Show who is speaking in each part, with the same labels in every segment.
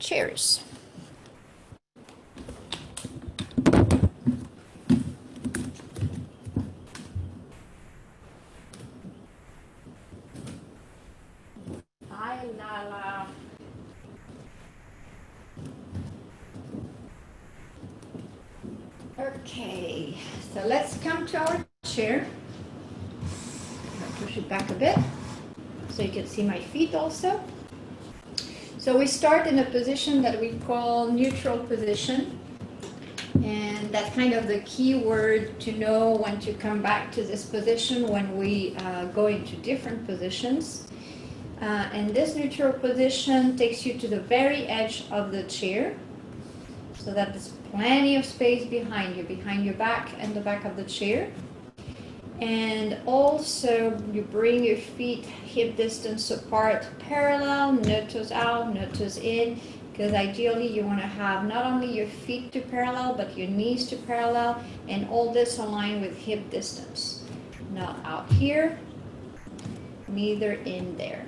Speaker 1: chairs. Hi, Lala. Okay, so let's come to our chair. I'll push it back a bit so you can see my feet also. So we start in a position that we call neutral position. And that's kind of the key word to know when to come back to this position when we go into different positions. And this neutral position takes you to the very edge of the chair so that there's plenty of space behind your back and the back of the chair. And also you bring your feet hip distance apart, parallel, no toes out, no toes in, because ideally you want to have not only your feet to parallel, but your knees to parallel, and all this aligned with hip distance. Not out here, neither in there.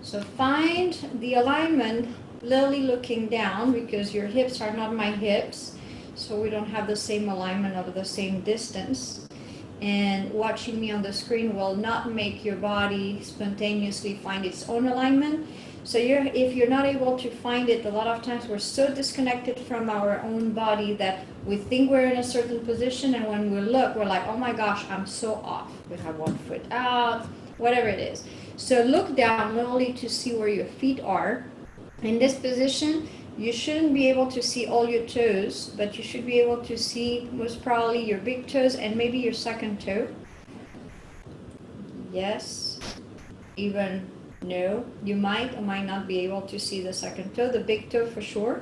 Speaker 1: So find the alignment literally looking down, because your hips are not my hips, so we don't have the same alignment of the same distance. And watching me on the screen will not make your body spontaneously find its own alignment. So if you're not able to find it, a lot of times we're so disconnected from our own body that we think we're in a certain position, and when we look, we're like, oh my gosh, I'm so off. We have one foot out, whatever it is. So look down not only to see where your feet are. In this position, you shouldn't be able to see all your toes, but you should be able to see most probably your big toes and maybe your second toe. Yes, even no, you might or might not be able to see the second toe, the big toe for sure.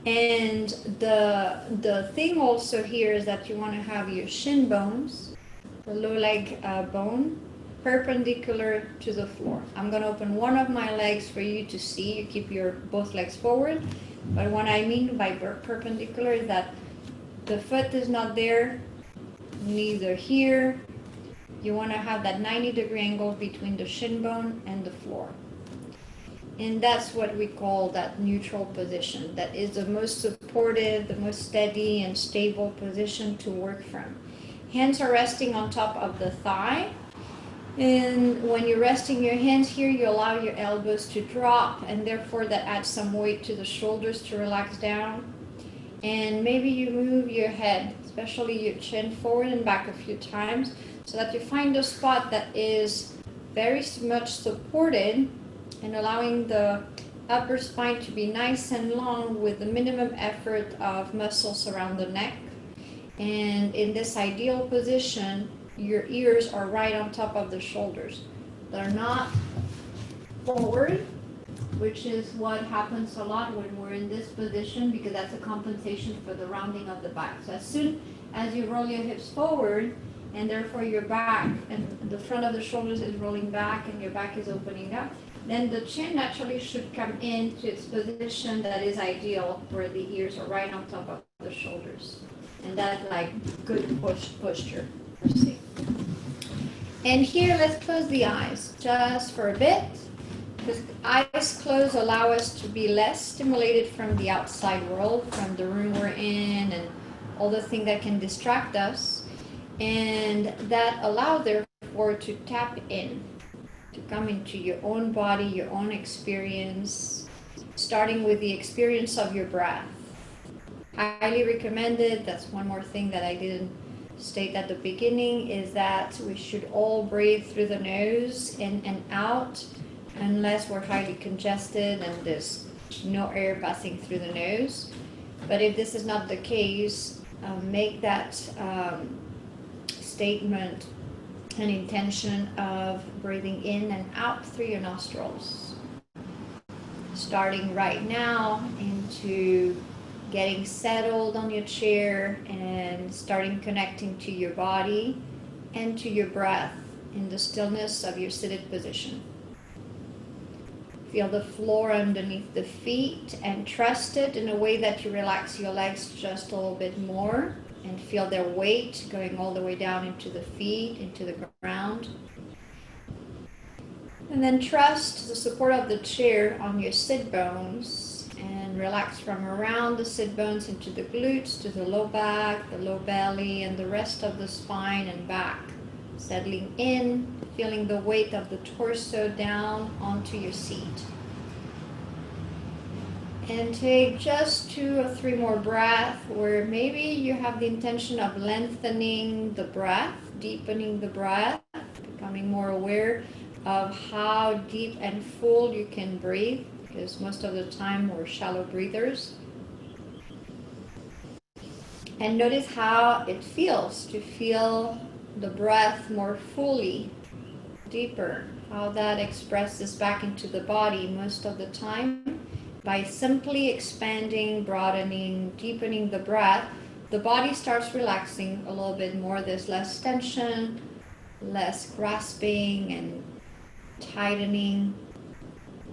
Speaker 1: And the thing also here is that you want to have your shin bones, the low leg bone, perpendicular to the floor. I'm going to open one of my legs for you to see. You keep your both legs forward, but what I mean by perpendicular is that the foot is not there, neither here. You want to have that 90-degree angle between the shin bone and the floor. And that's what we call that neutral position. That is the most supportive, the most steady and stable position to work from. Hands are resting on top of the thigh. And when you're resting your hands here, you allow your elbows to drop, and therefore that adds some weight to the shoulders to relax down. And maybe you move your head, especially your chin, forward and back a few times, so that you find a spot that is very much supported and allowing the upper spine to be nice and long with the minimum effort of muscles around the neck. And in this ideal position, your ears are right on top of the shoulders. They're not forward, which is what happens a lot when we're in this position, because that's a compensation for the rounding of the back. So as soon as you roll your hips forward, and therefore your back and the front of the shoulders is rolling back and your back is opening up, then the chin naturally should come into its position that is ideal, where the ears are right on top of the shoulders. And that's like good posture. See. And here, let's close the eyes just for a bit, because eyes closed allow us to be less stimulated from the outside world, from the room we're in and all the things that can distract us, and that allow therefore to tap in, to come into your own body, your own experience, starting with the experience of your breath. Highly recommended. That's one more thing that I didn't state at the beginning, is that we should all breathe through the nose in and out, unless we're highly congested and there's no air passing through the nose. But if this is not the case, make that statement an intention of breathing in and out through your nostrils, starting right now into getting settled on your chair and starting connecting to your body and to your breath in the stillness of your seated position. Feel the floor underneath the feet and trust it in a way that you relax your legs just a little bit more and feel their weight going all the way down into the feet, into the ground. And then trust the support of the chair on your sit bones And relax from around the sit bones into the glutes, to the low back, the low belly, and the rest of the spine and back. Settling in, feeling the weight of the torso down onto your seat. And take just 2 or 3 more breaths where maybe you have the intention of lengthening the breath, deepening the breath, becoming more aware of how deep and full you can breathe, because most of the time we're shallow breathers. And notice how it feels to feel the breath more fully, deeper, how that expresses back into the body most of the time. By simply expanding, broadening, deepening the breath, the body starts relaxing a little bit more. There's less tension, less grasping and tightening,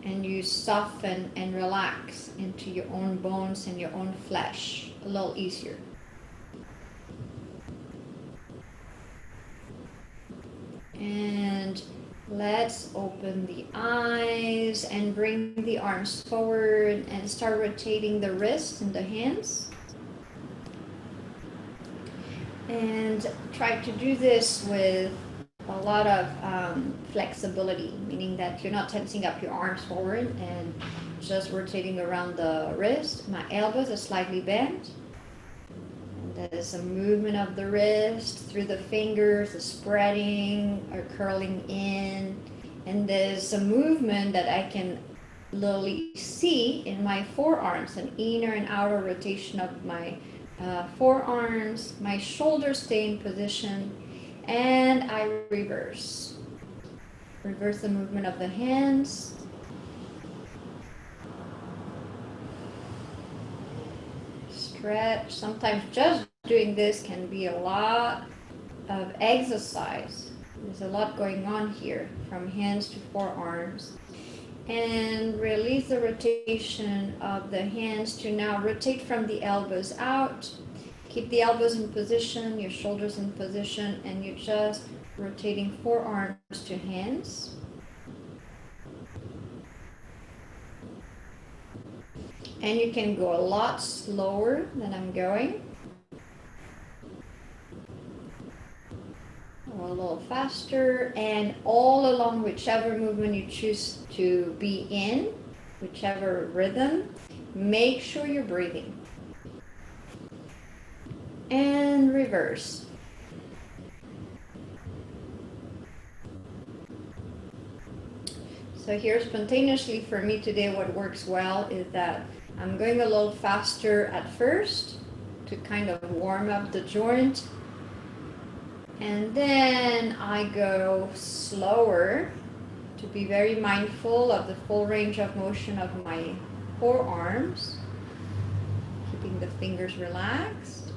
Speaker 1: and you soften and relax into your own bones and your own flesh a little easier. And let's open the eyes and bring the arms forward and start rotating the wrists and the hands. And try to do this with a lot of flexibility, meaning that you're not tensing up your arms forward and just rotating around the wrist. My elbows are slightly bent. There's a movement of the wrist through the fingers, the spreading or curling in. And there's a movement that I can literally see in my forearms, an inner and outer rotation of my forearms. My shoulders stay in position, and I reverse. Reverse the movement of the hands. Stretch. Sometimes just doing this can be a lot of exercise. There's a lot going on here, from hands to forearms. And release the rotation of the hands to now rotate from the elbows out. Keep the elbows in position, your shoulders in position, and you're just rotating forearms to hands. And you can go a lot slower than I'm going, or a little faster, and all along whichever movement you choose to be in, whichever rhythm, make sure you're breathing. And reverse. So here spontaneously for me today, what works well is that I'm going a little faster at first to kind of warm up the joint. And then I go slower to be very mindful of the full range of motion of my forearms, keeping the fingers relaxed.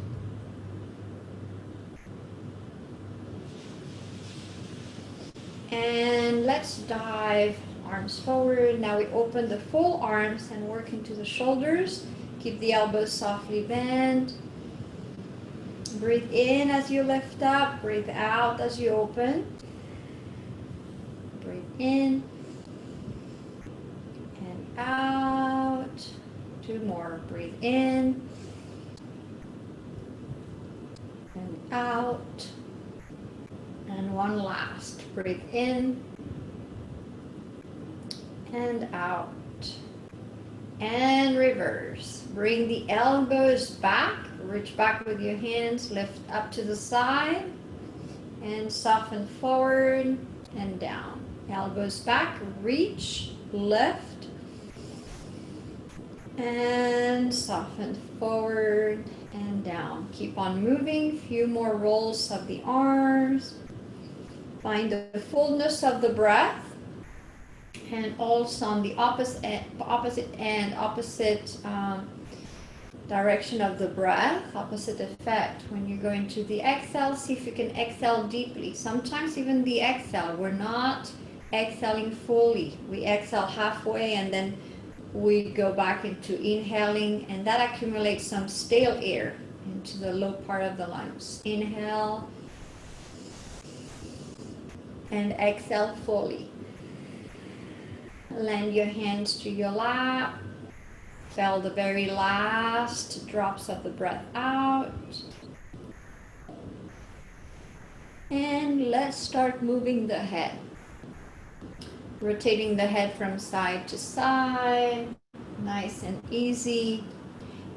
Speaker 1: And let's dive arms forward. Now we open the full arms and work into the shoulders. Keep the elbows softly bent. Breathe in as you lift up. Breathe out as you open. Breathe in and out. 2 more. Breathe in and out. And 1 last. Breathe in and out. And reverse. Bring the elbows back. Reach back with your hands. Lift up to the side. And soften forward and down. Elbows back. Reach. Lift. And soften forward and down. Keep on moving. Few more rolls of the arms. Find the fullness of the breath. And also on the opposite direction of the breath, opposite effect. When you go into the exhale, see if you can exhale deeply. Sometimes even the exhale, we're not exhaling fully. We exhale halfway and then we go back into inhaling, and that accumulates some stale air into the low part of the lungs. Inhale and exhale fully. Land your hands to your lap. Feel the very last drops of the breath out. And let's start moving the head. Rotating the head from side to side, nice and easy.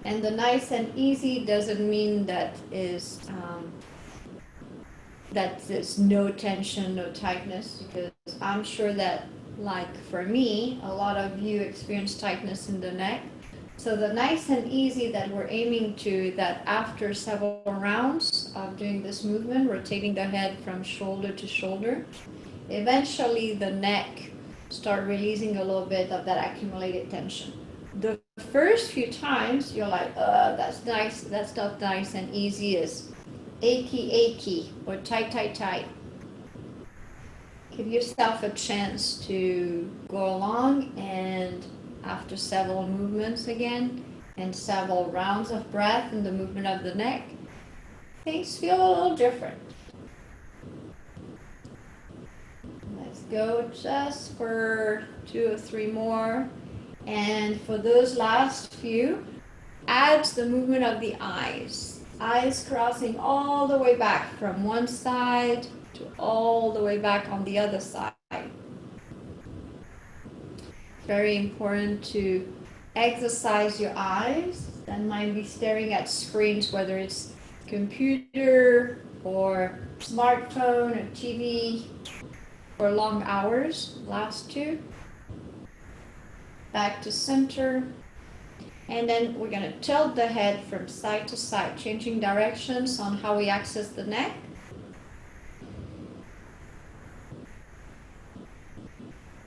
Speaker 1: And the nice and easy doesn't mean that there's no tension, no tightness, because I'm sure that, like for me, a lot of you experience tightness in the neck. So the nice and easy that we're aiming to, that after several rounds of doing this movement, rotating the head from shoulder to shoulder, eventually the neck start releasing a little bit of that accumulated tension. The first few times you're like, that's nice, that's not nice and easy, is achy or tight. Give yourself a chance to go along, and after several movements again and several rounds of breath and the movement of the neck, things feel a little different. Let's go just for 2 or 3 more. And for those last few, add the movement of the eyes. Eyes crossing all the way back from one side to all the way back on the other side. Very important to exercise your eyes that might be staring at screens, whether it's computer or smartphone or TV, for long hours. Last 2. Back to center. And then we're going to tilt the head from side to side, changing directions on how we access the neck.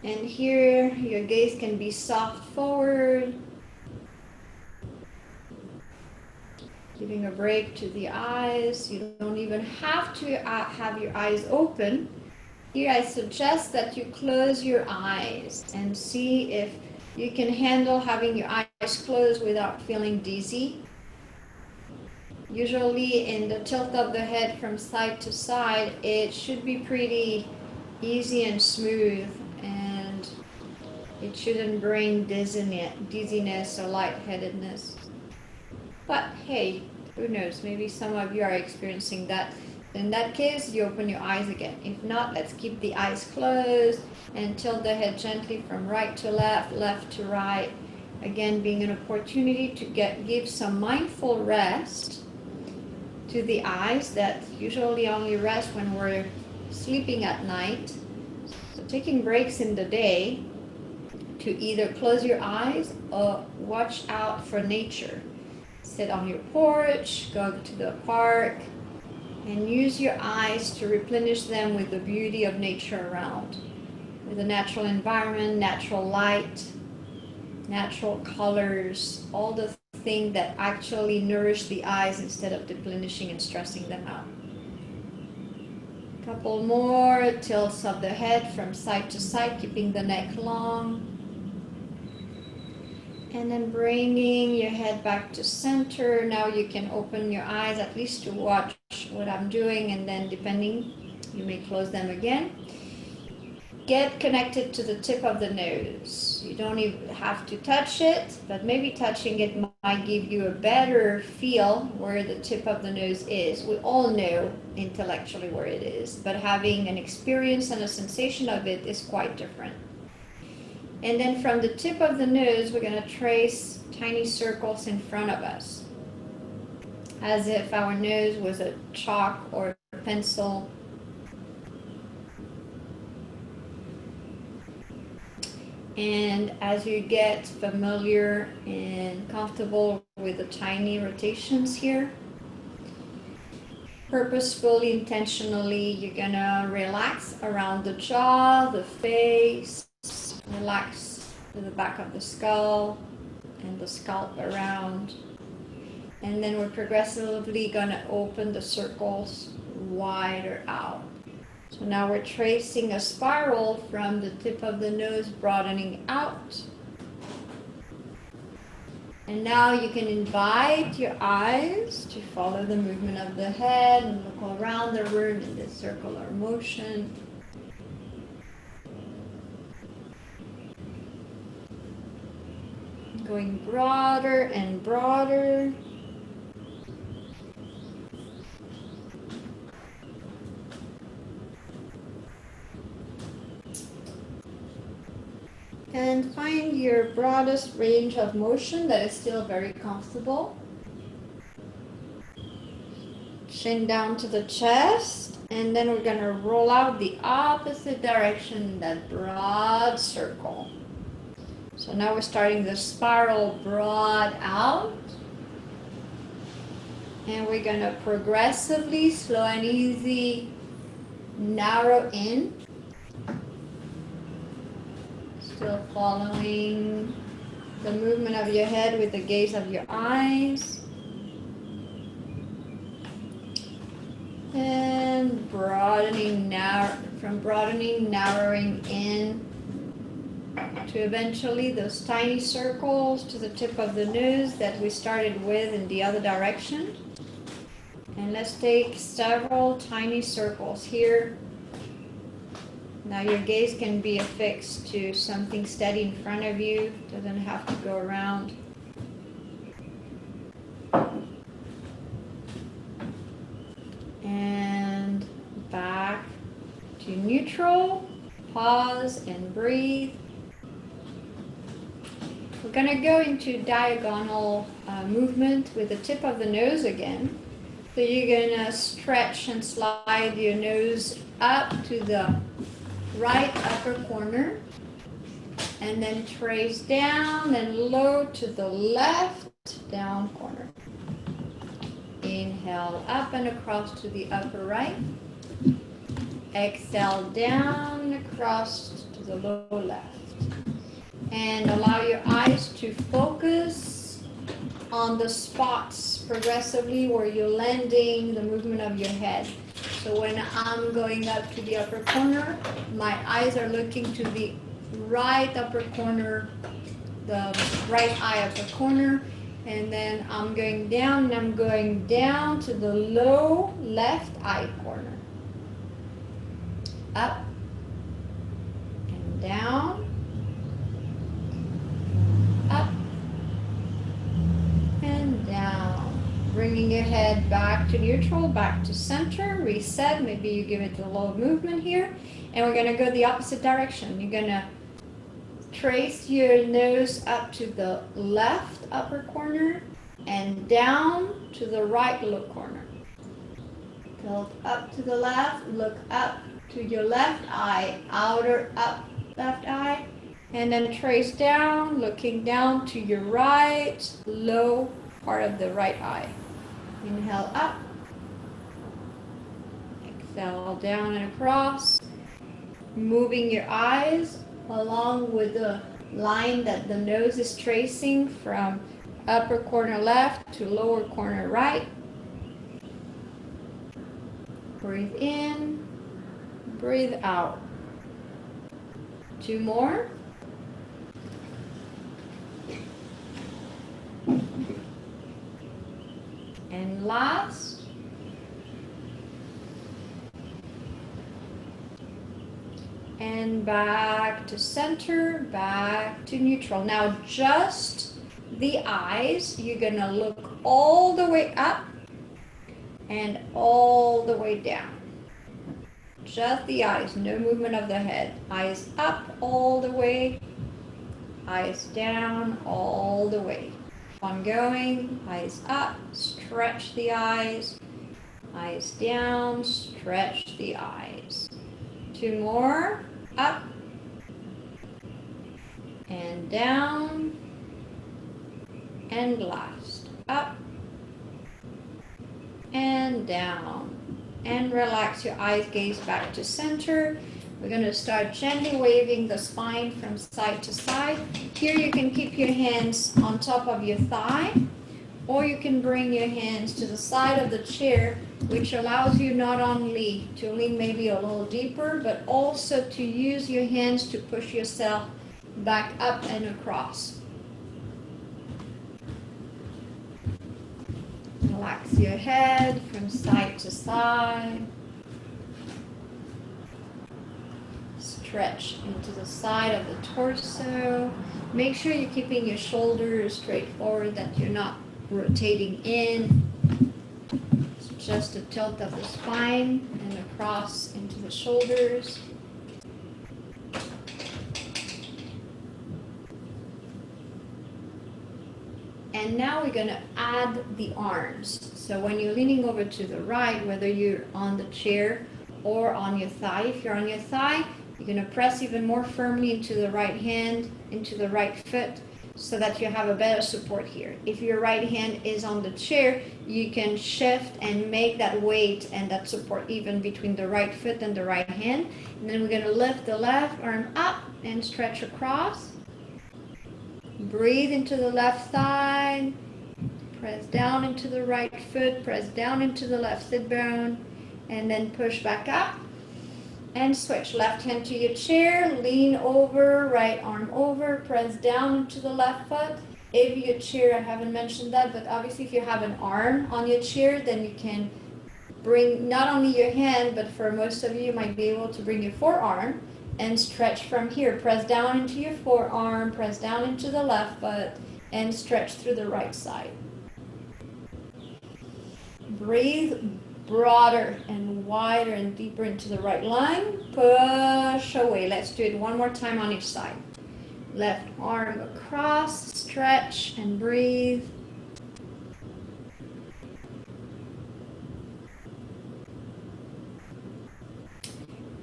Speaker 1: And here, your gaze can be soft forward, giving a break to the eyes. You don't even have to have your eyes open. Here, I suggest that you close your eyes and see if you can handle having your eyes closed without feeling dizzy. Usually in the tilt of the head from side to side, it should be pretty easy and smooth, and it shouldn't bring dizziness or lightheadedness. But hey, who knows, maybe some of you are experiencing that. In that case, you open your eyes again. If not, let's keep the eyes closed and tilt the head gently from right to left, left to right. Again, being an opportunity to give some mindful rest to the eyes that usually only rest when we're sleeping at night. So taking breaks in the day to either close your eyes or watch out for nature. Sit on your porch, go to the park, and use your eyes to replenish them with the beauty of nature around, with the natural environment, natural light, natural colors, all the things that actually nourish the eyes instead of deplenishing and stressing them out. Couple more tilts of the head from side to side, keeping the neck long. And then bringing your head back to center. Now you can open your eyes at least to watch what I'm doing, and then depending, you may close them again. Get connected to the tip of the nose. You don't even have to touch it, but maybe touching it might give you a better feel where the tip of the nose is. We all know intellectually where it is, but having an experience and a sensation of it is quite different. And then from the tip of the nose, we're going to trace tiny circles in front of us, as if our nose was a chalk or a pencil. And as you get familiar and comfortable with the tiny rotations here, purposefully, intentionally, you're going to relax around the jaw, the face, relax to the back of the skull and the scalp around. And then we're progressively going to open the circles wider out. So now we're tracing a spiral from the tip of the nose, broadening out. And now you can invite your eyes to follow the movement of the head and look around the room in this circular motion. going broader and broader. And find your broadest range of motion that is still very comfortable. Chin down to the chest, and then we're going to roll out the opposite direction, that broad circle. So now we're starting the spiral broad out, and we're going to progressively, slow and easy, narrow in. Still following the movement of your head with the gaze of your eyes. And broadening, from broadening, narrowing in to eventually those tiny circles to the tip of the nose that we started with in the other direction. And let's take several tiny circles here. Now your gaze can be affixed to something steady in front of you. Doesn't have to go around. And back to neutral. Pause and breathe. We're going to go into diagonal movement with the tip of the nose again. So you're going to stretch and slide your nose up to the right upper corner, and then trace down and low to the left down corner. Inhale up and across to the upper right. Exhale down and across to the lower left. And allow your eyes to focus on the spots progressively where you're landing the movement of your head. So when I'm going up to the upper corner, my eyes are looking to the right upper corner, the right eye upper corner, and then I'm going down, and I'm going down to the low left eye corner. Up and down, up and down. Bringing your head back to neutral, back to center, reset. Maybe you give it a little movement here. And we're going to go the opposite direction. You're going to trace your nose up to the left upper corner and down to the right lower corner. Tilt up to the left, look up to your left eye, outer up left eye, and then trace down, looking down to your right, low part of the right eye. Inhale up, exhale down and across, moving your eyes along with the line that the nose is tracing from upper corner left to lower corner right. Breathe in, breathe out. 2 more. And last. And back to center, back to neutral. Now just the eyes, you're gonna look all the way up and all the way down. Just the eyes, no movement of the head. Eyes up all the way, eyes down all the way. Ongoing, eyes up, stretch the eyes down, stretch the eyes. 2 more, up and down, and last, up and down. And relax your eyes, gaze back to center. We're going to start gently waving the spine from side to side. Here you can keep your hands on top of your thigh, or you can bring your hands to the side of the chair, which allows you not only to lean maybe a little deeper, but also to use your hands to push yourself back up and across. Relax your head from side to side. stretch into the side of the torso. Make sure you're keeping your shoulders straight forward, that you're not rotating in. It's just a tilt of the spine and across into the shoulders. And now we're going to add the arms. So when you're leaning over to the right, whether you're on the chair or on your thigh, if you're on your thigh, you're going to press even more firmly into the right hand, into the right foot, so that you have a better support here. If your right hand is on the chair, you can shift and make that weight and that support even between the right foot and the right hand. And then we're going to lift the left arm up and stretch across. Breathe into the left thigh, press down into the right foot, press down into the left sit bone, and then push back up and switch. Left hand to your chair, lean over, right arm over, press down into the left foot. If your chair, I haven't mentioned that, but obviously if you have an arm on your chair, then you can bring not only your hand, but for most of you, you might be able to bring your forearm and stretch from here. Press down into your forearm, press down into the left foot, and stretch through the right side. Breathe broader and wider and deeper into the right line. Push away. Let's do it one more time on each side. Left arm across, stretch and breathe.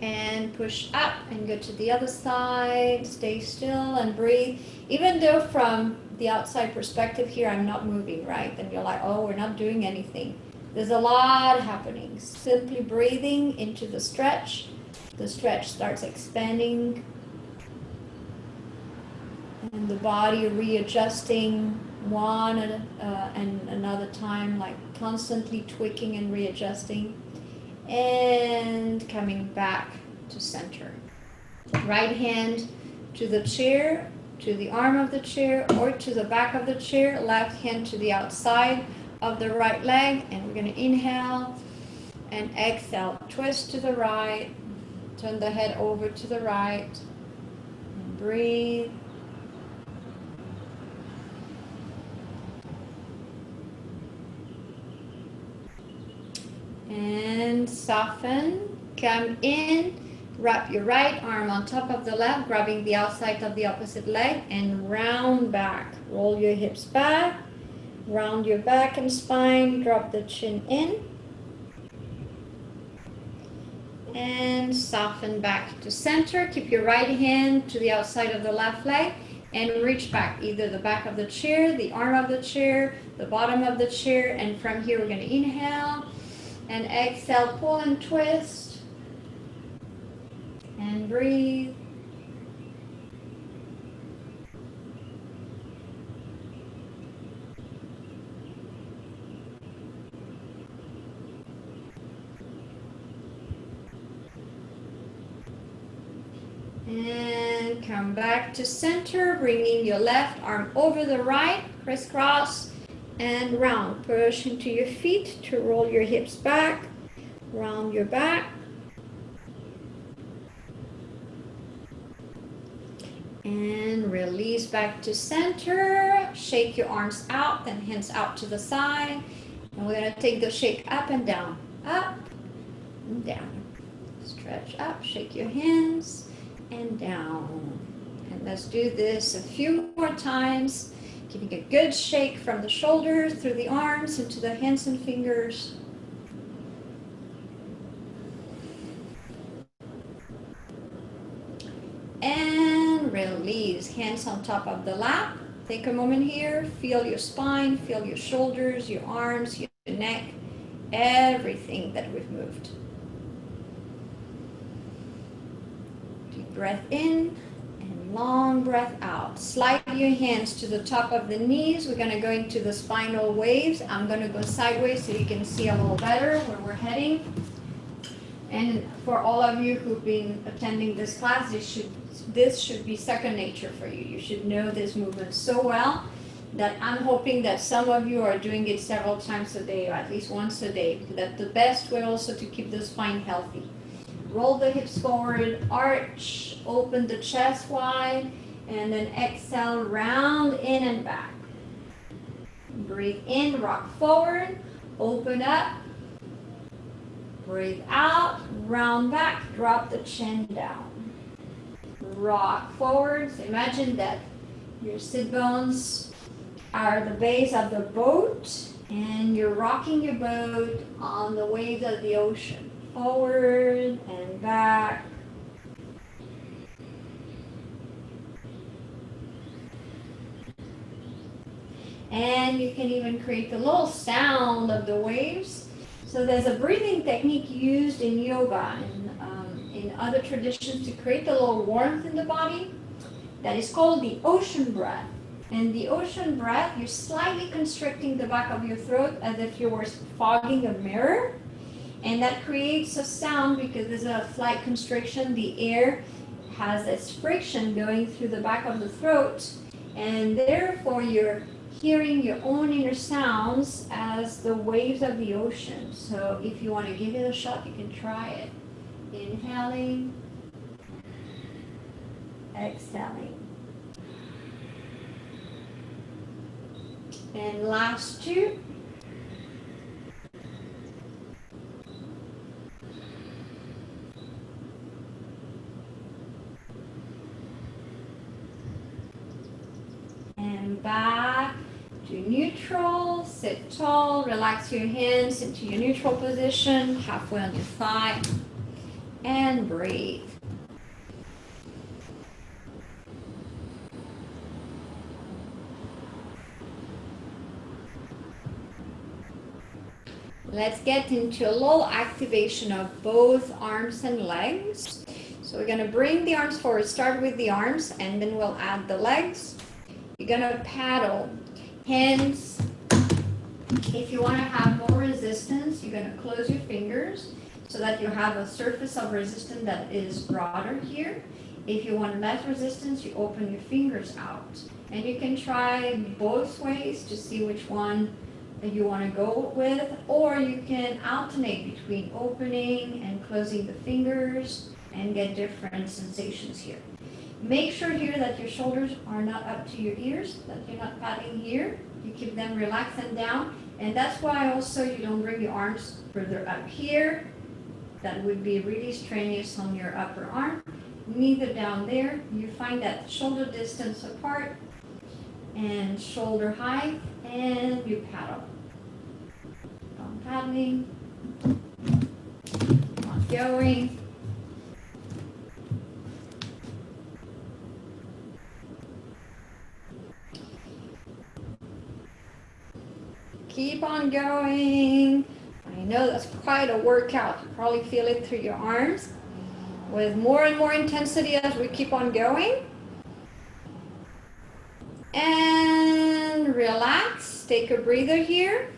Speaker 1: And push up and go to the other side. Stay still and breathe. Even though from the outside perspective here, I'm not moving, right? And you're like, oh, we're not doing anything. There's a lot happening. Simply breathing into the stretch. The stretch starts expanding. And the body readjusting one and another time, like constantly tweaking and readjusting. And coming back to center. Right hand to the chair, to the arm of the chair, or to the back of the chair. Left hand to the outside of the right leg. And we're going to inhale and exhale. Twist to the right. Turn the head over to the right. And breathe. And soften, come in, wrap your right arm on top of the left, grabbing the outside of the opposite leg, and round back. Roll your hips back, round your back and spine, drop the chin in, and soften back to center. Keep your right hand to the outside of the left leg, and reach back, either the back of the chair, the arm of the chair, the bottom of the chair, and from here we're going to inhale. And exhale, pull and twist. And breathe. And come back to center, bringing your left arm over the right, crisscross. And round. Push into your feet to roll your hips back. Round your back. And release back to center. Shake your arms out and hands out to the side. And we're going to take the shake up and down. Up and down. Stretch up. Shake your hands and down. And let's do this a few more times. Giving a good shake from the shoulders through the arms into the hands and fingers. And release. Hands on top of the lap. Take a moment here. Feel your spine, feel your shoulders, your arms, your neck, everything that we've moved. Deep breath in. Long breath out. Slide your hands to the top of the knees. We're going to go into the spinal waves. I'm going to go sideways so you can see a little better where we're heading. And for all of you who've been attending this class, this should be second nature for you. You should know this movement so well that I'm hoping that some of you are doing it several times a day, or at least once a day. That's the best way also to keep the spine healthy. roll the hips forward, arch, open the chest wide, and then exhale, round in and back. Breathe in, rock forward, open up, breathe out, round back, drop the chin down. Rock forward. So imagine that your sit bones are the base of the boat and you're rocking your boat on the waves of the ocean. Forward and back. And you can even create the little sound of the waves. So there's a breathing technique used in yoga and in other traditions to create a little warmth in the body that is called the ocean breath. And the ocean breath, you're slightly constricting the back of your throat as if you were fogging a mirror. And that creates a sound because there's a slight constriction. The air has this friction going through the back of the throat. And therefore, you're hearing your own inner sounds as the waves of the ocean. So if you want to give it a shot, you can try it. Inhaling, exhaling. And last two. And back to neutral, sit tall, relax your hands into your neutral position, halfway on your thigh, and breathe. Let's get into a little activation of both arms and legs. So we're going to bring the arms forward, start with the arms, and then we'll add the legs. You're going to paddle, hands. If you want to have more resistance, you're going to close your fingers so that you have a surface of resistance that is broader here. If you want less resistance, you open your fingers out. And you can try both ways to see which one that you want to go with, or you can alternate between opening and closing the fingers and get different sensations here. Make sure here that your shoulders are not up to your ears, that you're not paddling here. You keep them relaxed and down. And that's why also you don't bring your arms further up here. That would be really strenuous on your upper arm. Neither down there. You find that shoulder distance apart and shoulder height, and you paddle. On paddling, on going. Keep on going. I know that's quite a workout. You probably feel it through your arms. With more and more intensity as we keep on going. And relax. Take a breather here.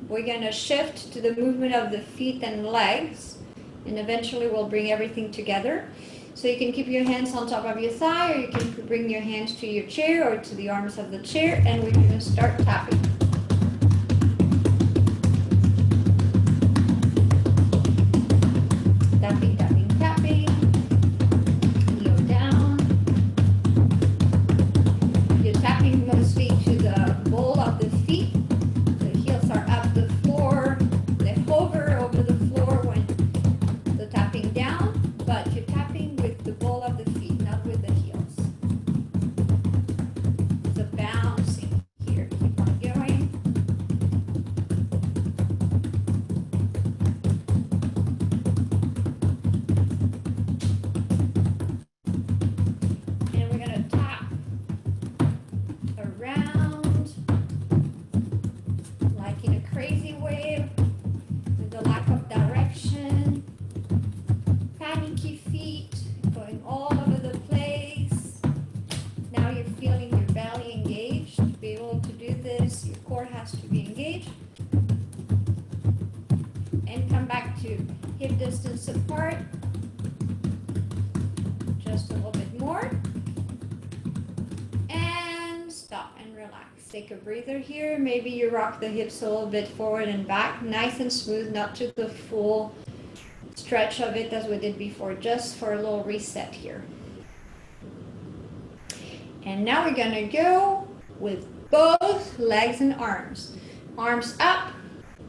Speaker 1: We're going to shift to the movement of the feet and legs. And eventually we'll bring everything together. So you can keep your hands on top of your thigh, or you can bring your hands to your chair or to the arms of the chair, and we're going to start tapping. Tapping, tapping, tapping. Low down. You're tapping mostly to the ball of the feet. The heels are up the floor. They hover over the floor when the tapping down, but you're tapping with the ball of the feet, not with the heels. So bouncing here. Keep on going. And we're going to tap around like in a crazy wave with the lack of direction. Panicky feet going all over the place. Now you're feeling your belly engaged. To be able to do this, your core has to be engaged. And come back to hip distance apart. Just a little bit more. And stop and relax. Take a breather here. Maybe you rock the hips a little bit forward and back. Nice and smooth, not to the full stretch of it as we did before, just for a little reset here. And now we're gonna go with both legs and arms. Arms up,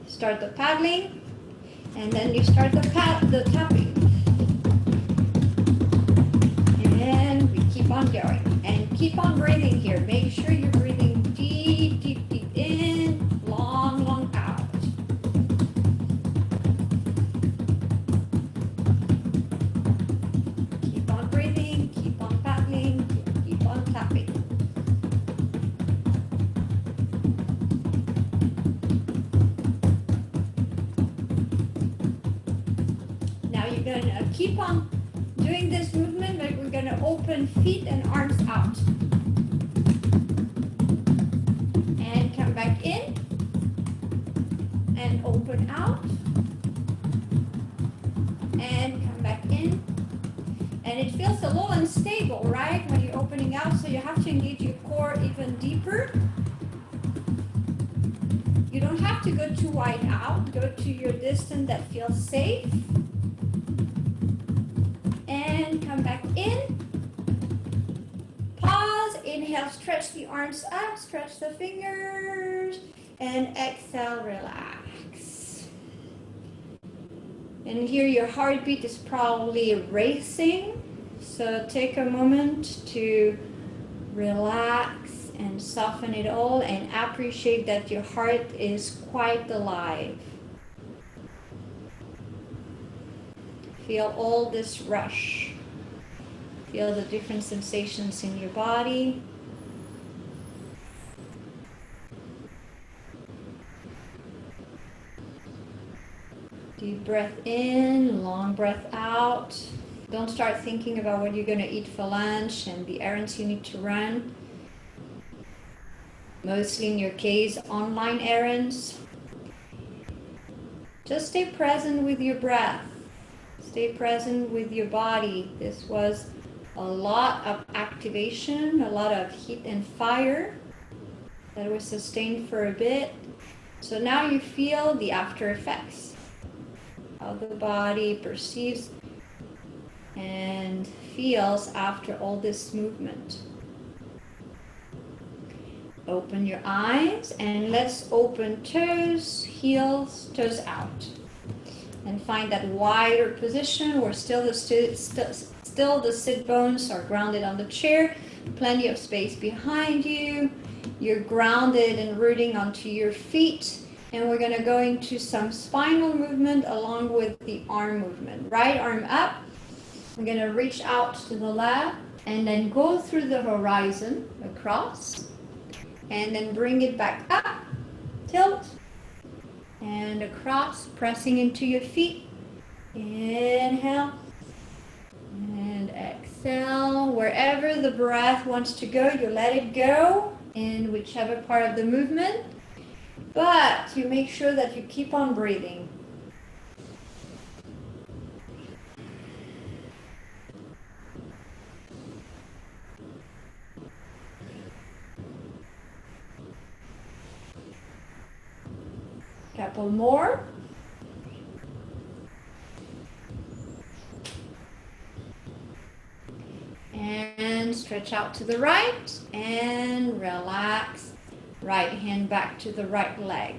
Speaker 1: start the paddling, and then you start the tapping. And we keep on going. And keep on breathing here. Make sure you're breathing deep, deep, deep in, long, long out. Keep on breathing, keep on paddling, keep on tapping. Now you're gonna keep on doing this movement, but we're gonna open feet and arms out. And come back in. And open out. And come back in. And it feels a little unstable, right? When you're opening out, so you have to engage your core even deeper. You don't have to go too wide out. Go to your distance that feels safe. And come back in. Pause, inhale, stretch the arms up, stretch the fingers, and exhale, relax. And here your heartbeat is probably racing, so take a moment to relax and soften it all and appreciate that your heart is quite alive. Feel all this rush. Feel the different sensations in your body. Deep breath in, long breath out. Don't start thinking about what you're going to eat for lunch and the errands you need to run. Mostly in your case, online errands. Just stay present with your breath. Stay present with your body. This was a lot of activation, a lot of heat and fire that was sustained for a bit. So now you feel the after effects, how the body perceives and feels after all this movement. Open your eyes and let's open toes, heels, toes out. And find that wider position where still the sit bones are grounded on the chair. Plenty of space behind you. You're grounded and rooting onto your feet. And we're going to go into some spinal movement along with the arm movement. Right arm up. I'm going to reach out to the left and then go through the horizon across. And then bring it back up. Tilt. And across, pressing into your feet. Inhale. And exhale. Wherever the breath wants to go, you let it go in whichever part of the movement. But you make sure that you keep on breathing. Couple more. And stretch out to the right and relax. Right hand back to the right leg.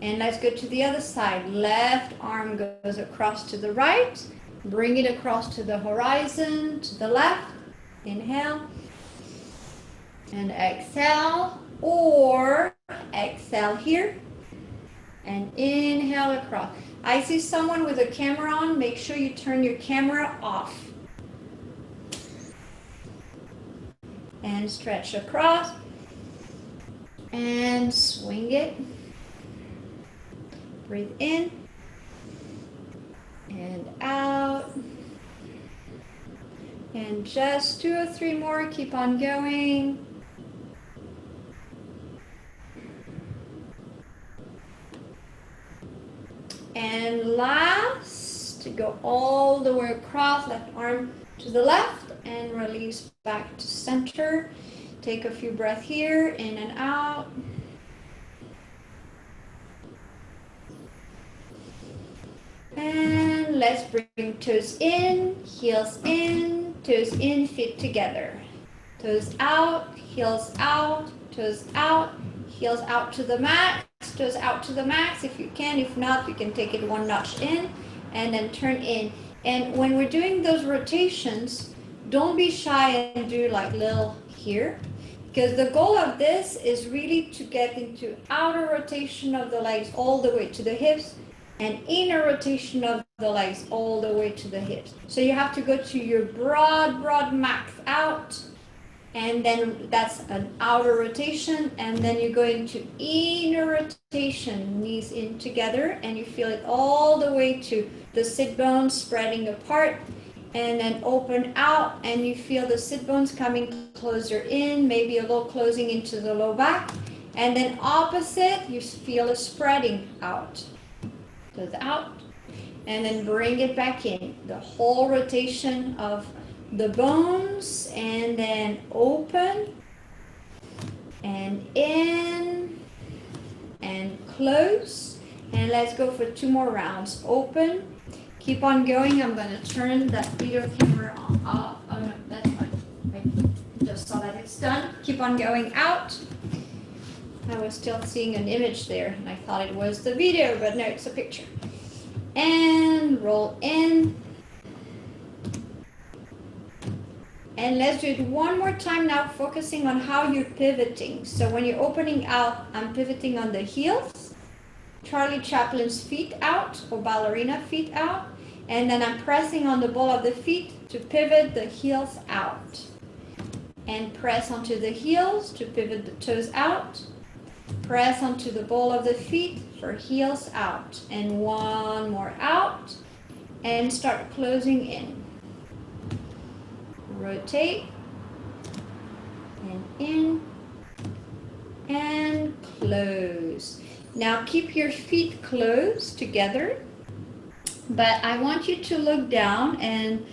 Speaker 1: And let's go to the other side. Left arm goes across to the right. Bring it across to the horizon, to the left. Inhale. And exhale. Or exhale here. And inhale across. I see someone with a camera on. Make sure you turn your camera off. And stretch across. And swing it. Breathe in. And out. And just 2 or 3 more. Keep on going. And last, to go all the way across, left arm to the left and release back to center. Take a few breaths here, in and out. And let's bring toes in, heels in, toes in, feet together. Toes out, heels out, toes out, heels out to the max, toes out to the max if you can. If not, you can take it one notch in and then turn in. And when we're doing those rotations, don't be shy and do like little here, because the goal of this is really to get into outer rotation of the legs all the way to the hips and inner rotation of the legs all the way to the hips. So you have to go to your broad max out, and then that's an outer rotation, and then you go into inner rotation, knees in together, and you feel it all the way to the sit bones spreading apart, and then open out, and you feel the sit bones coming closer in, maybe a little closing into the low back, and then opposite, you feel a spreading out. Goes out, and then bring it back in. The whole rotation of the bones, and then open, and in, and close. And let's go for 2 more rounds. Open, keep on going. I'm going to turn that video camera on. Oh no, that's fine. I just saw that it's done. Keep on going out. I was still seeing an image there, and I thought it was the video, but no, it's a picture. And roll in. And let's do it one more time now, focusing on how you're pivoting. So when you're opening out, I'm pivoting on the heels, Charlie Chaplin's feet out, or ballerina feet out, and then I'm pressing on the ball of the feet to pivot the heels out. And press onto the heels to pivot the toes out. Press onto the ball of the feet for heels out. And one more out. And start closing in. Rotate. And in. And close. Now keep your feet close together. But I want you to look down and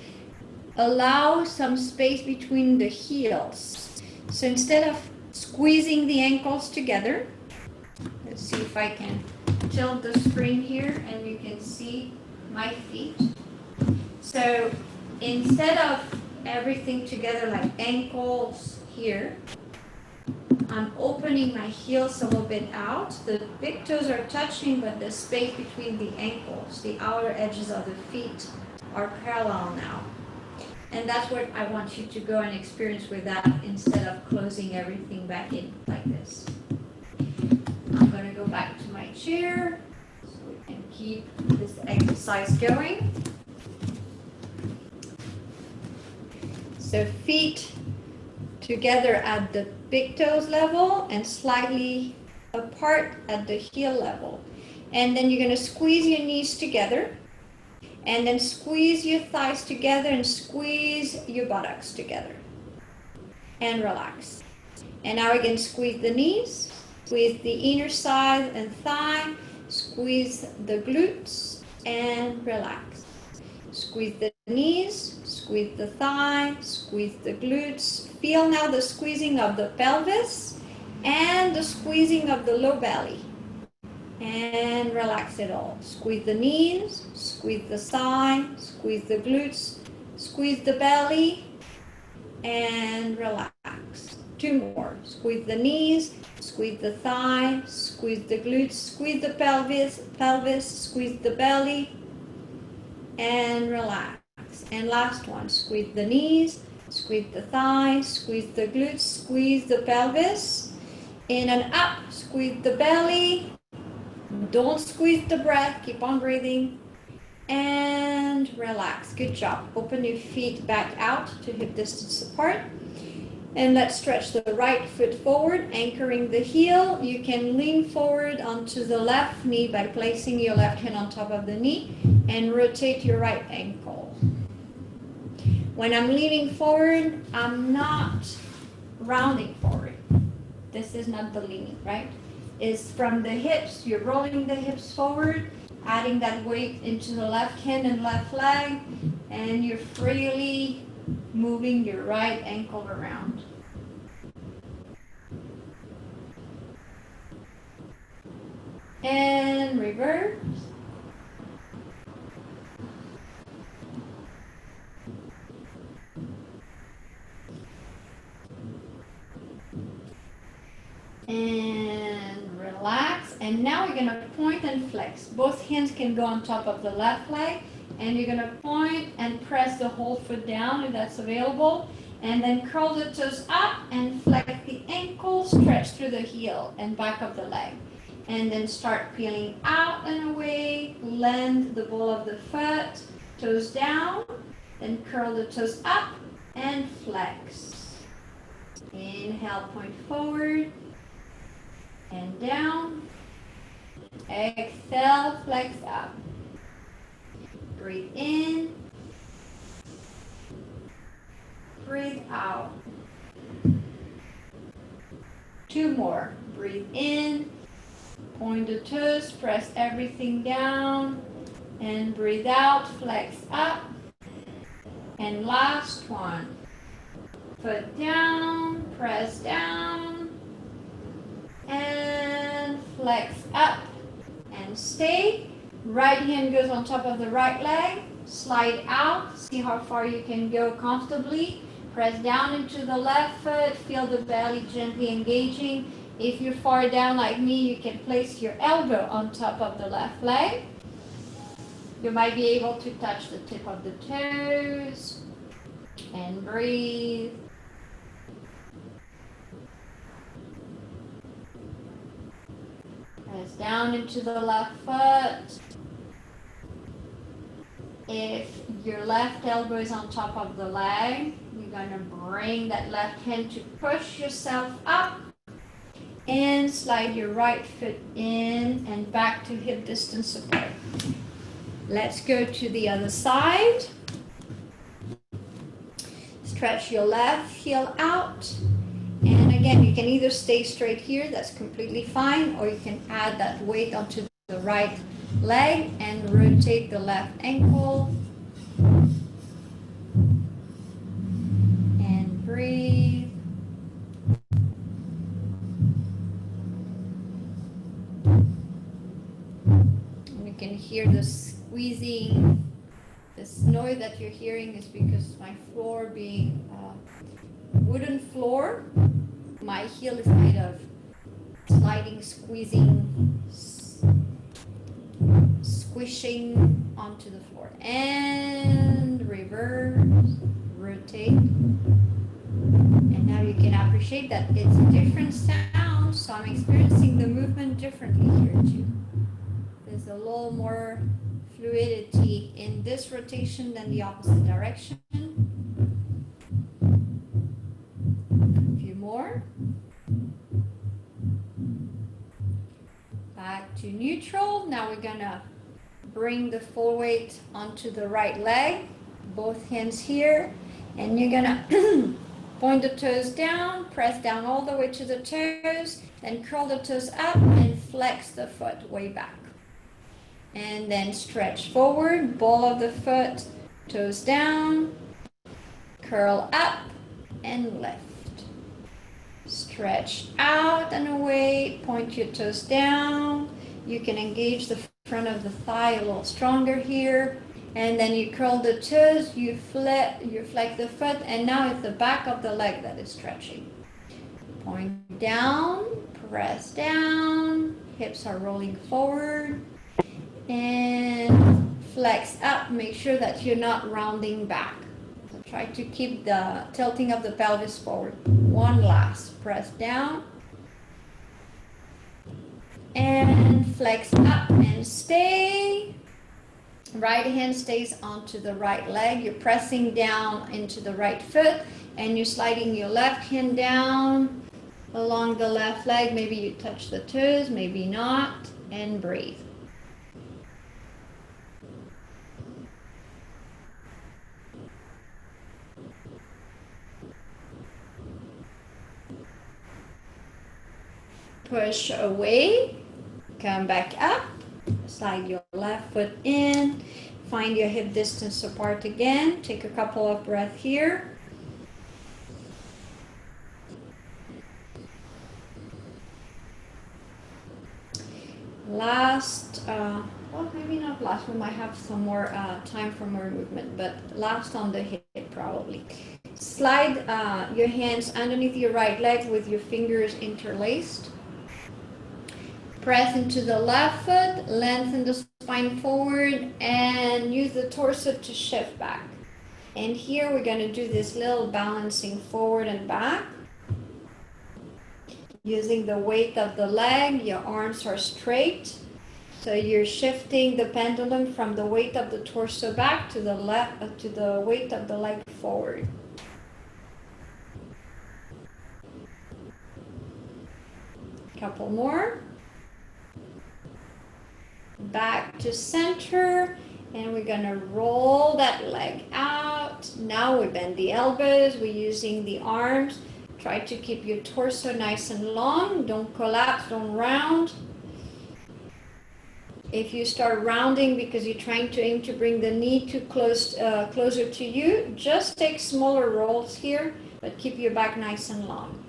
Speaker 1: allow some space between the heels. So instead of squeezing the ankles together, let's see if I can tilt the screen here and you can see my feet. So instead of everything together like ankles here, I'm opening my heels a little bit out. The big toes are touching, but the space between the ankles, the outer edges of the feet, are parallel now. And that's what I want you to go and experience with that, instead of closing everything back in like this. I'm going to go back to my chair so we can keep this exercise going. So feet together at the big toes level and slightly apart at the heel level. And then you're going to squeeze your knees together. And then squeeze your thighs together and squeeze your buttocks together. And relax. And now again, squeeze the knees, squeeze the inner side and thigh, squeeze the glutes, and relax. Squeeze the knees, squeeze the thigh, squeeze the glutes. Feel now the squeezing of the pelvis and the squeezing of the low belly. And relax it all. Squeeze the knees, squeeze the thigh, squeeze the glutes, squeeze the belly, and relax. 2 more. Squeeze the knees, squeeze the thigh, squeeze the glutes, squeeze the pelvis, squeeze the belly, and relax. And last one. Squeeze the knees, squeeze the thigh, squeeze the glutes, squeeze the pelvis, in and up, squeeze the belly. Don't squeeze the breath, keep on breathing, and relax. Good job. Open your feet back out to hip distance apart, and let's stretch the right foot forward, anchoring the heel. You can lean forward onto the left knee by placing your left hand on top of the knee and rotate your right ankle. When I'm leaning forward, I'm not rounding forward. This is not the leaning, right? Is from the hips, you're rolling the hips forward, adding that weight into the left hand and left leg, and you're freely moving your right ankle around. And reverse. And now we're gonna point and flex. Both hands can go on top of the left leg, and you're gonna point and press the whole foot down if that's available, and then curl the toes up and flex the ankle, stretch through the heel and back of the leg. And then start peeling out and away, lengthen the ball of the foot, toes down, then curl the toes up and flex. Inhale, point forward and down. Exhale, flex up. Breathe in. Breathe out. 2 more. Breathe in. Point the toes, press everything down. And breathe out, flex up. And last one. Foot down, press down. And flex up. And stay. Right hand goes on top of the right leg. Slide out. See how far you can go comfortably. Press down into the left foot. Feel the belly gently engaging. If you're far down like me, you can place your elbow on top of the left leg. You might be able to touch the tip of the toes. And breathe. Press down into the left foot. If your left elbow is on top of the leg, you're going to bring that left hand to push yourself up and slide your right foot in and back to hip distance apart. Let's go to the other side. Stretch your left heel out. And again, you can either stay straight here, that's completely fine, or you can add that weight onto the right leg and rotate the left ankle. And breathe. And you can hear the squeezing. This noise that you're hearing is because my floor being wooden floor, my heel is kind of sliding, squeezing, squishing onto the floor. And reverse, rotate. And now you can appreciate that it's a different sound, so I'm experiencing the movement differently here too. There's a little more fluidity in this rotation than the opposite direction. A few more. Back to neutral. Now we're gonna bring the full weight onto the right leg, both hands here, and you're gonna point the toes down, press down all the way to the toes, then curl the toes up and flex the foot way back. And then stretch forward, ball of the foot, toes down, curl up and lift. Stretch out and away, point your toes down. You can engage the front of the thigh a little stronger here. And then you curl the toes, you flex the foot, and now it's the back of the leg that is stretching. Point down, press down, hips are rolling forward. And flex up, make sure that you're not rounding back. So try to keep the tilting of the pelvis forward. One last, press down. And flex up and stay. Right hand stays onto the right leg. You're pressing down into the right foot and you're sliding your left hand down along the left leg. Maybe you touch the toes, maybe not, and breathe. Push away, come back up, slide your left foot in, find your hip distance apart again, take a couple of breaths here. Last, well maybe not last, we might have some more time for more movement, but last on the hip probably. Slide your hands underneath your right leg with your fingers interlaced. Press into the left foot, lengthen the spine forward, and use the torso to shift back. And here we're going to do this little balancing forward and back. Using the weight of the leg, your arms are straight. So you're shifting the pendulum from the weight of the torso back to the left, to the weight of the leg forward. Couple more. Back to center, and we're gonna roll that leg out. Now we bend the elbows, we're using the arms. Try to keep your torso nice and long. Don't collapse, don't round. If you start rounding because you're trying to aim to bring the knee too closer to you, just take smaller rolls here, but keep your back nice and long.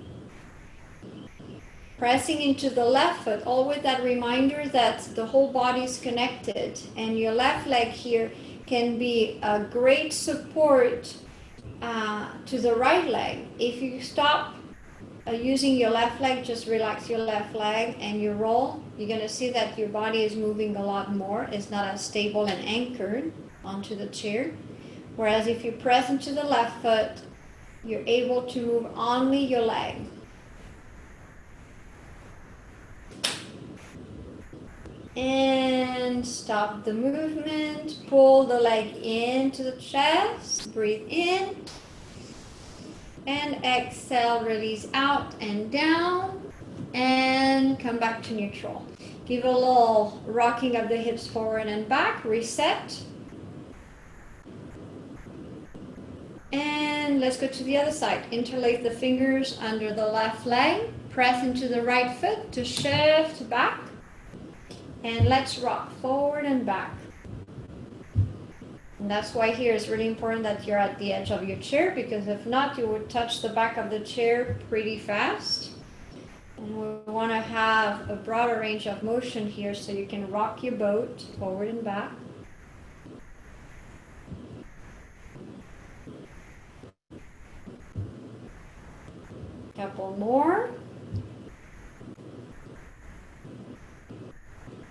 Speaker 1: Pressing into the left foot, all with that reminder that the whole body is connected, and your left leg here can be a great support to the right leg. If you stop using your left leg, just relax your left leg and you roll, you're going to see that your body is moving a lot more. It's not as stable and anchored onto the chair. Whereas if you press into the left foot, you're able to move only your leg. And stop the movement. Pull the leg into the chest. Breathe in. And exhale, release out and down. And come back to neutral. Give a little rocking of the hips forward and back. Reset. And let's go to the other side. Interlace the fingers under the left leg. Press into the right foot to shift back. And let's rock forward and back. And that's why here it's really important that you're at the edge of your chair, because if not, you would touch the back of the chair pretty fast. And we want to have a broader range of motion here so you can rock your boat forward and back. Couple more.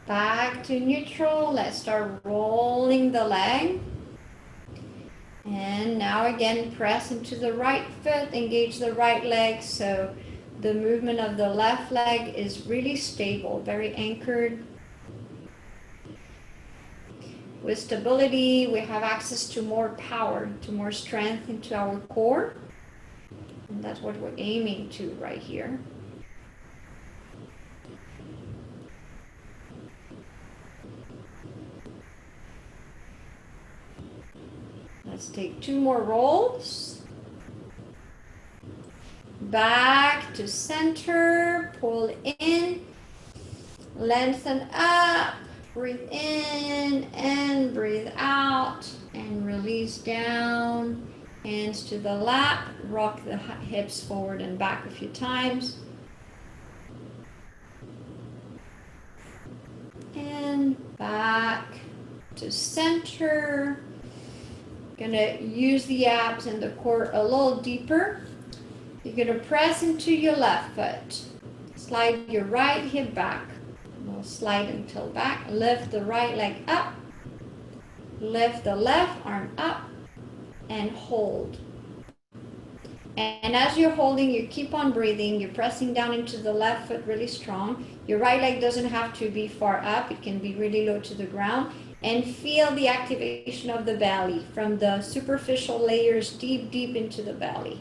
Speaker 1: Back to neutral. Let's start rolling the leg. And now again, press into the right foot, engage the right leg. So the movement of the left leg is really stable, very anchored. With stability, we have access to more power, to more strength into our core. And that's what we're aiming to right here. Let's take 2 more rolls. Back to center, pull in, lengthen up, breathe in and breathe out, and release down. Hands to the lap, rock the hips forward and back a few times. And back to center. Gonna use the abs and the core a little deeper. You're gonna press into your left foot. Slide your right hip back. We'll slide until back. Lift the right leg up. Lift the left arm up and hold. And as you're holding, you keep on breathing. You're pressing down into the left foot really strong. Your right leg doesn't have to be far up. It can be really low to the ground. And feel the activation of the belly from the superficial layers deep into the belly.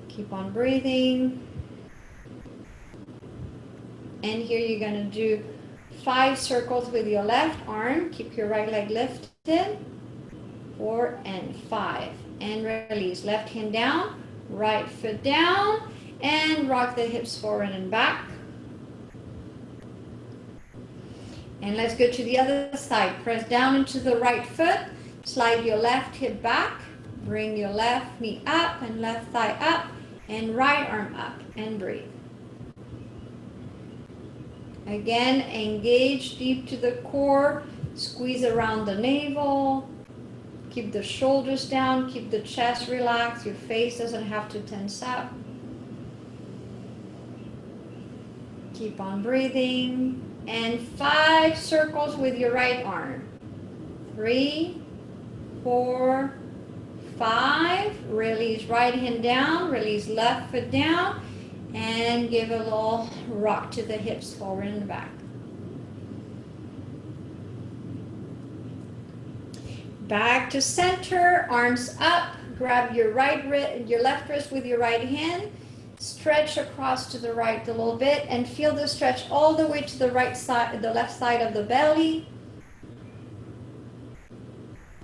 Speaker 1: Keep on breathing. And here you're going to do 5 circles with your left arm. Keep your right leg lifted. 4 and 5. And release. Left hand down, right foot down, and rock the hips forward and back. And let's go to the other side. Press down into the right foot. Slide your left hip back. Bring your left knee up and left thigh up. And right arm up. And breathe. Again, engage deep to the core. Squeeze around the navel. Keep the shoulders down. Keep the chest relaxed. Your face doesn't have to tense up. Keep on breathing. And 5 circles with your right arm. 3, 4, 5. Release right hand down. Release left foot down. And give a little rock to the hips forward and back. Back to center, arms up. Grab your left wrist with your right hand. Stretch across to the right a little bit and feel the stretch all the way to the right side, the left side of the belly.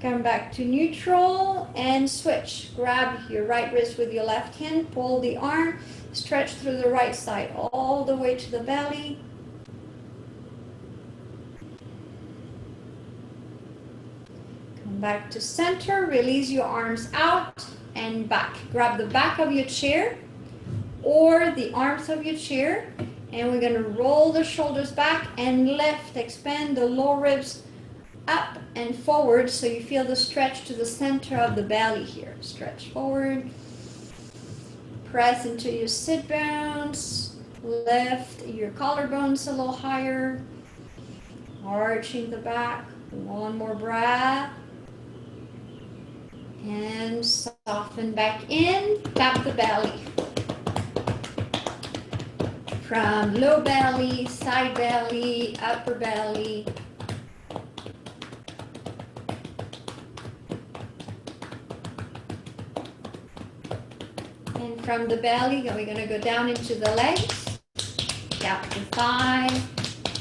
Speaker 1: Come back to neutral and switch. Grab your right wrist with your left hand, pull the arm, stretch through the right side all the way to the belly. Come back to center, release your arms out and back. Grab the back of your chair or the arms of your chair, and we're going to roll the shoulders back and lift, expand the lower ribs up and forward so you feel the stretch to the center of the belly here. Stretch forward, press into your sit bones, lift your collarbones a little higher, arching the back. One more breath. And soften back in, tap the belly. From low belly, side belly, upper belly. And from the belly, we're going to go down into the legs. Tap the thigh,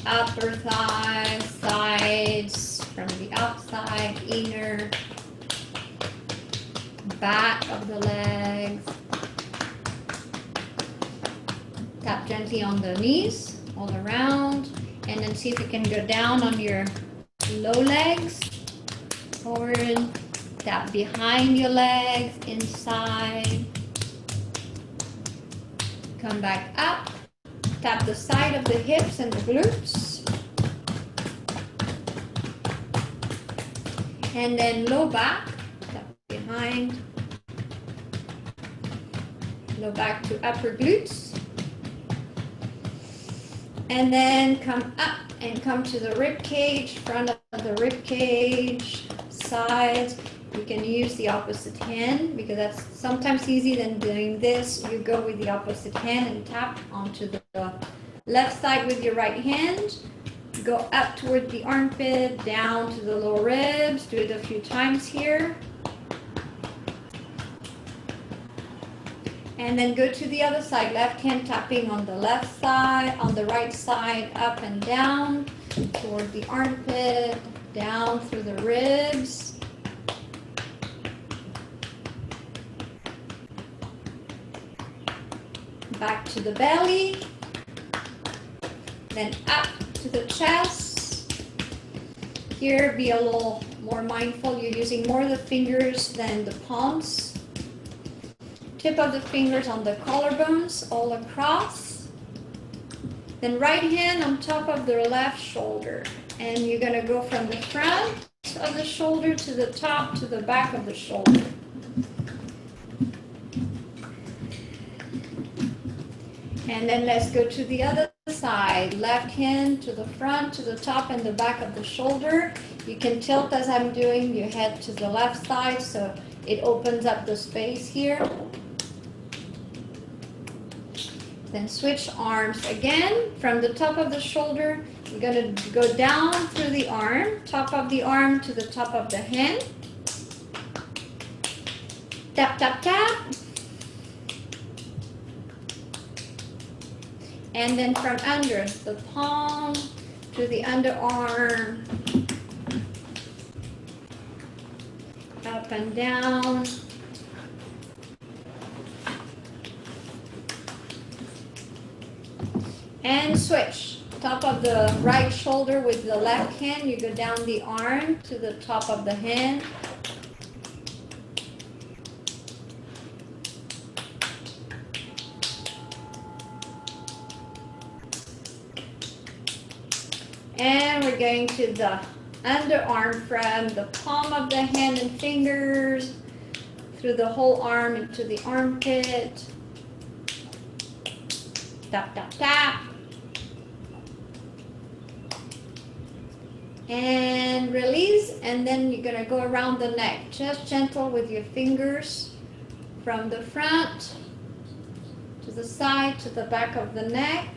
Speaker 1: upper thigh, sides, from the outside, inner, back of the legs. Tap gently on the knees all around, and then see if you can go down on your low legs, forward, tap behind your legs, inside, come back up, tap the side of the hips and the glutes, and then low back, tap behind, low back to upper glutes. And then come up and come to the rib cage, front of the rib cage, sides. You can use the opposite hand because that's sometimes easy than doing this. You go with the opposite hand and tap onto the left side with your right hand. Go up toward the armpit, down to the lower ribs. Do it a few times here. And then go to the other side, left hand tapping on the left side, on the right side, up and down, toward the armpit, down through the ribs. Back to the belly, then up to the chest. Here, be a little more mindful. You're using more of the fingers than the palms. Tip of the fingers on the collarbones all across. Then right hand on top of the left shoulder. And you're going to go from the front of the shoulder to the top to the back of the shoulder. And then let's go to the other side. Left hand to the front, to the top and the back of the shoulder. You can tilt as I'm doing your head to the left side so it opens up the space here. Then switch arms again from the top of the shoulder. We're going to go down through the arm, top of the arm to the top of the hand. Tap, tap, tap. And then from under the palm to the underarm, up and down. And switch. Top of the right shoulder with the left hand. You go down the arm to the top of the hand. And we're going to the underarm from the palm of the hand and fingers through the whole arm into the armpit. Tap, tap, tap. And release, and then you're going to go around the neck, just gentle with your fingers from the front to the side to the back of the neck,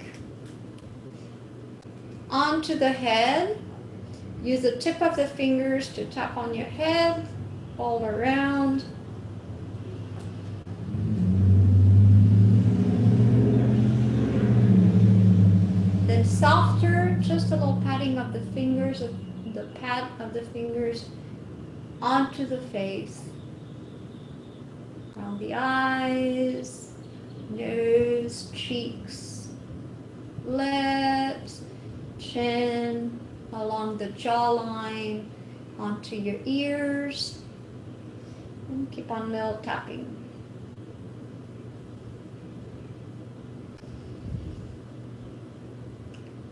Speaker 1: onto the head. Use the tip of the fingers to tap on your head all around. Then softer, just a little patting of the fingers, the pat of the fingers onto the face, around the eyes, nose, cheeks, lips, chin, along the jawline, onto your ears, and keep on little tapping.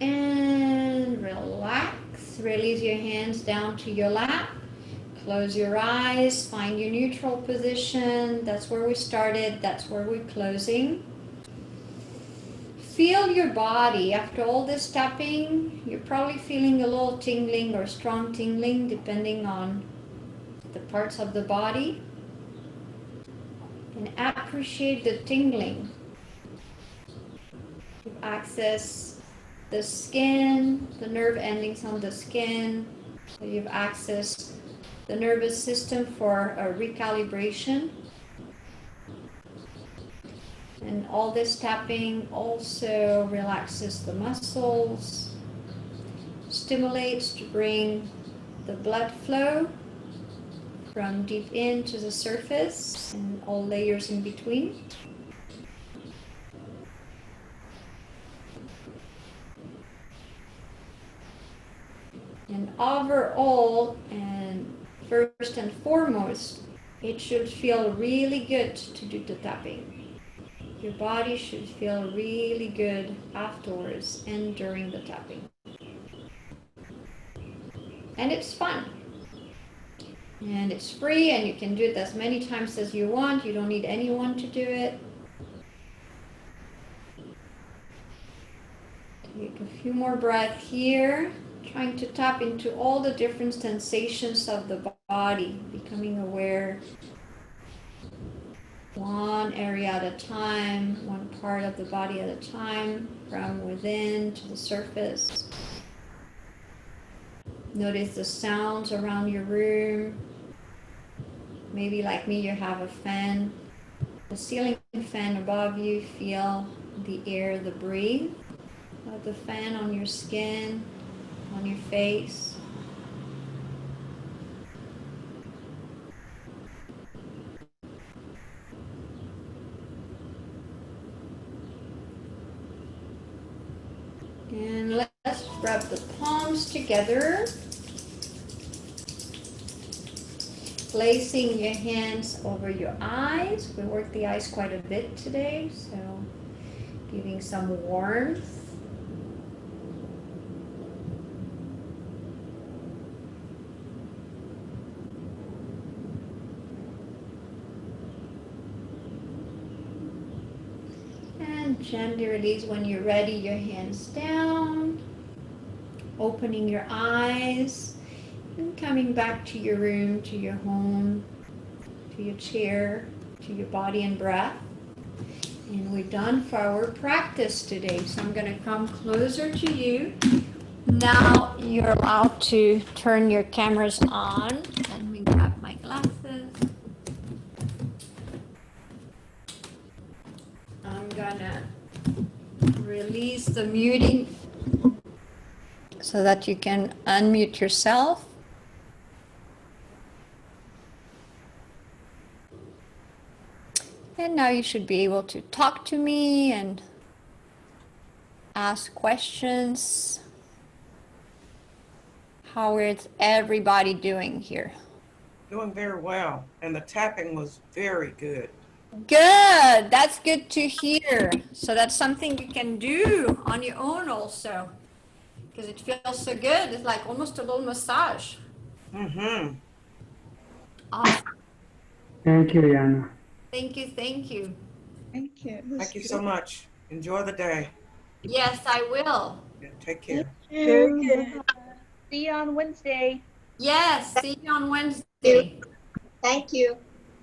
Speaker 1: And relax, release your hands down to your lap. Close your eyes, find your neutral position. That's where we started, that's where we're closing. Feel your body. After all this tapping, you're probably feeling a little tingling or strong tingling depending on the parts of the body. And appreciate the tingling. Access the skin, the nerve endings on the skin. So you've accessed the nervous system for a recalibration. And all this tapping also relaxes the muscles, stimulates to bring the blood flow from deep in to the surface and all layers in between. And overall, and first and foremost, it should feel really good to do the tapping. Your body should feel really good afterwards and during the tapping. And it's fun. And it's free, and you can do it as many times as you want. You don't need anyone to do it. Take a few more breaths here. Trying to tap into all the different sensations of the body, becoming aware one area at a time, one part of the body at a time, from within to the surface. Notice the sounds around your room. Maybe like me, you have a fan, a ceiling fan above you. Feel the air, the breeze of the fan on your skin, on your face. And let's rub the palms together, placing your hands over your eyes. We worked the eyes quite a bit today, so giving some warmth. Gently release when you're ready, your hands down, opening your eyes, and coming back to your room, to your home, to your chair, to your body and breath. And we're done for our practice today. So I'm going to come closer to you. Now you're allowed to turn your cameras on. Let me grab my glasses. I'm gonna release the muting so that you can unmute yourself. And now you should be able to talk to me and ask questions. How is everybody doing here?
Speaker 2: Doing very well, and the tapping was very good.
Speaker 1: Good, that's good to hear. So that's something you can do on your own also, because it feels so good. It's like almost a little massage.
Speaker 2: Mm-hmm.
Speaker 1: Awesome.
Speaker 3: Thank you, Yana.
Speaker 1: Thank you, thank you.
Speaker 4: Thank you.
Speaker 2: Thank you so much. Enjoy the day.
Speaker 1: Yes, I will.
Speaker 2: Yeah, take care.
Speaker 4: Very good. See you on Wednesday.
Speaker 1: Yes, see you on Wednesday.
Speaker 5: Thank you.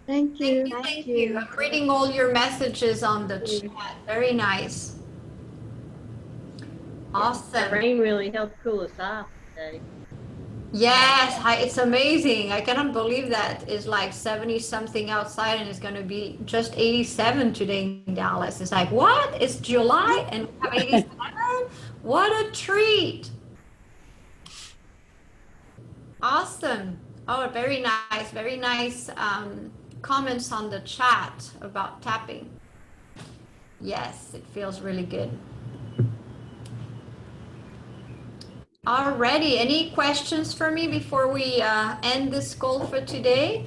Speaker 6: Thank you.
Speaker 1: Thank you. I'm reading all your messages on the chat. Very nice.
Speaker 6: The
Speaker 1: Awesome.
Speaker 6: rain really helped cool us off today.
Speaker 1: Yes, it's amazing. I cannot believe that it's like 70 something outside and it's going to be just 87 today in Dallas. It's like, what? It's July and we have 87? What a treat. Awesome. Oh, very nice. Very nice comments on the chat about tapping. Yes, it feels really good. Alrighty, any questions for me before we end this call for today?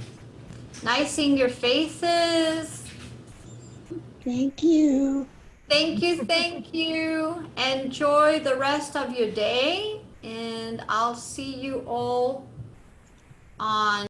Speaker 1: Nice seeing your faces.
Speaker 5: Thank you.
Speaker 1: Thank you, thank you. Enjoy the rest of your day, and I'll see you all on